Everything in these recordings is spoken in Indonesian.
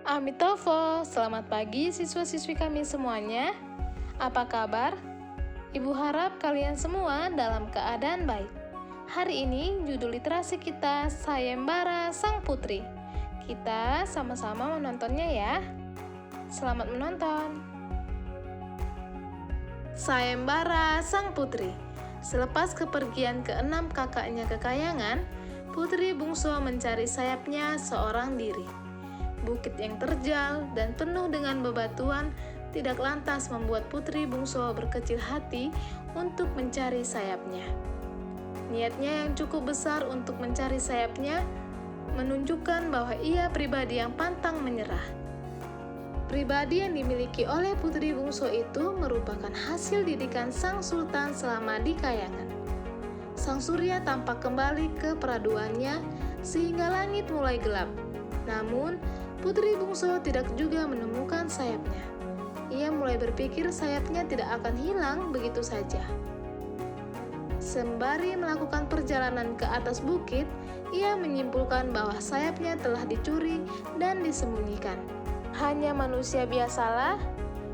Amitofo, selamat pagi siswa-siswi kami semuanya. Apa kabar? Ibu harap kalian semua dalam keadaan baik. Hari ini judul literasi kita Sayembara Sang Putri. Kita sama-sama menontonnya ya. Selamat menonton. Sayembara Sang Putri. Selepas kepergian keenam kakaknya ke kayangan, Putri bungsu mencari sayapnya seorang diri. Bukit yang terjal dan penuh dengan bebatuan tidak lantas membuat Putri bungsu berkecil hati untuk mencari sayapnya. Niatnya yang cukup besar untuk mencari sayapnya menunjukkan bahwa ia pribadi yang pantang menyerah. Pribadi yang dimiliki oleh Putri bungsu itu merupakan hasil didikan Sang Sultan selama di kayangan. Sang Surya tampak kembali ke peraduannya sehingga langit mulai gelap. Namun, Putri bungsu tidak juga menemukan sayapnya. Ia mulai berpikir sayapnya tidak akan hilang begitu saja. Sembari melakukan perjalanan ke atas bukit, ia menyimpulkan bahwa sayapnya telah dicuri dan disembunyikan. Hanya manusia biasalah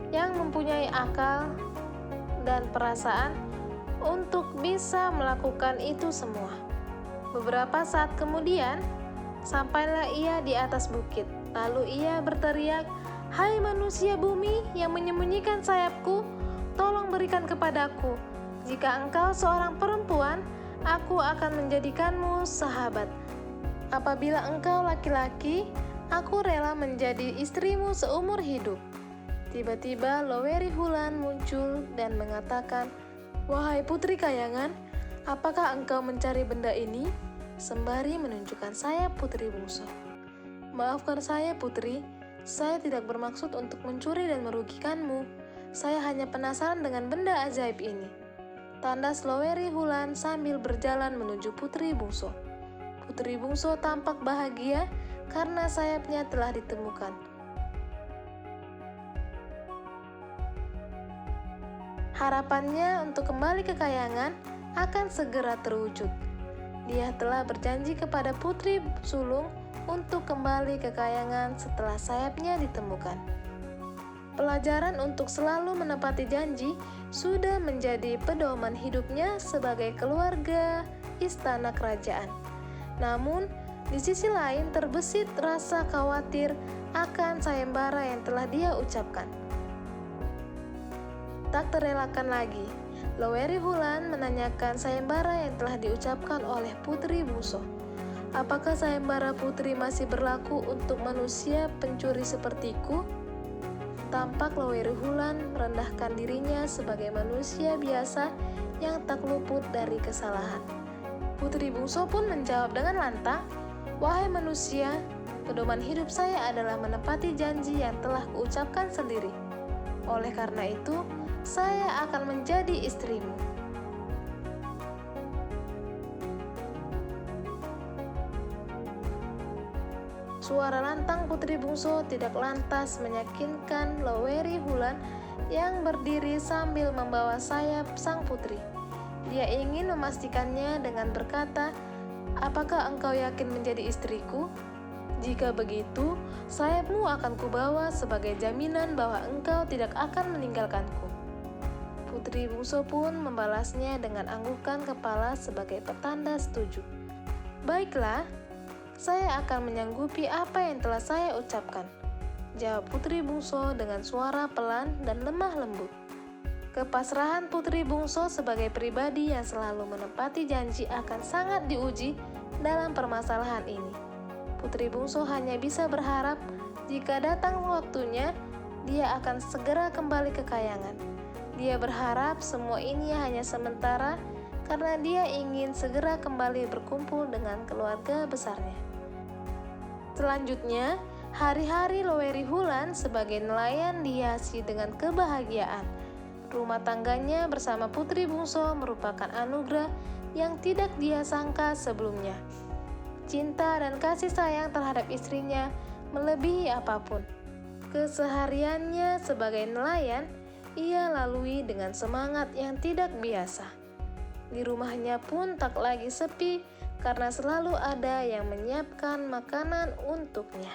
yang mempunyai akal dan perasaan untuk bisa melakukan itu semua. Beberapa saat kemudian, sampailah ia di atas bukit. Lalu ia berteriak, "Hai manusia bumi yang menyembunyikan sayapku, tolong berikan kepadaku. Jika engkau seorang perempuan, aku akan menjadikanmu sahabat. Apabila engkau laki-laki, aku rela menjadi istrimu seumur hidup." Tiba-tiba Loweri Hulan muncul dan mengatakan, "Wahai putri kayangan, apakah engkau mencari benda ini?" Sembari menunjukkan sayap Putri bungsu. "Maafkan saya putri, saya tidak bermaksud untuk mencuri dan merugikanmu. Saya hanya penasaran dengan benda ajaib ini," tandas Loweri Hulan sambil berjalan menuju Putri bungsu. Putri bungsu tampak bahagia karena sayapnya telah ditemukan. Harapannya untuk kembali ke kayangan akan segera terwujud. Dia telah berjanji kepada Putri sulung untuk kembali ke kayangan setelah sayapnya ditemukan. Pelajaran untuk selalu menepati janji sudah menjadi pedoman hidupnya sebagai keluarga istana kerajaan. Namun, di sisi lain terbesit rasa khawatir akan sayembara yang telah dia ucapkan. Tak terelakkan lagi, Loweri Hulan menanyakan sayembara yang telah diucapkan oleh Putri bungsu. "Apakah sayembara putri masih berlaku untuk manusia pencuri sepertiku?" Tampak Loweri Hulan merendahkan dirinya sebagai manusia biasa yang tak luput dari kesalahan. Putri bungsu pun menjawab dengan lantang, "Wahai manusia, pedoman hidup saya adalah menepati janji yang telah kuucapkan sendiri. Oleh karena itu, saya akan menjadi istrimu." Suara lantang Putri bungsu tidak lantas meyakinkan Loweri Hulan yang berdiri sambil membawa sayap sang putri. Dia ingin memastikannya dengan berkata, "Apakah engkau yakin menjadi istriku? Jika begitu, sayapmu akan kubawa sebagai jaminan bahwa engkau tidak akan meninggalkanku." Putri bungsu pun membalasnya dengan anggukan kepala sebagai petanda setuju. "Baiklah, saya akan menyanggupi apa yang telah saya ucapkan," jawab Putri bungsu dengan suara pelan dan lemah lembut. Kepasrahan Putri bungsu sebagai pribadi yang selalu menepati janji akan sangat diuji dalam permasalahan ini. Putri bungsu hanya bisa berharap jika datang waktunya, dia akan segera kembali ke kayangan. Dia berharap semua ini hanya sementara karena dia ingin segera kembali berkumpul dengan keluarga besarnya. Selanjutnya, hari-hari Loweri Hulan sebagai nelayan dihiasi dengan kebahagiaan. Rumah tangganya bersama Putri bungsu merupakan anugerah yang tidak dia sangka sebelumnya. Cinta dan kasih sayang terhadap istrinya melebihi apapun. Kesehariannya sebagai nelayan, ia lalui dengan semangat yang tidak biasa. Di rumahnya pun tak lagi sepi karena selalu ada yang menyiapkan makanan untuknya.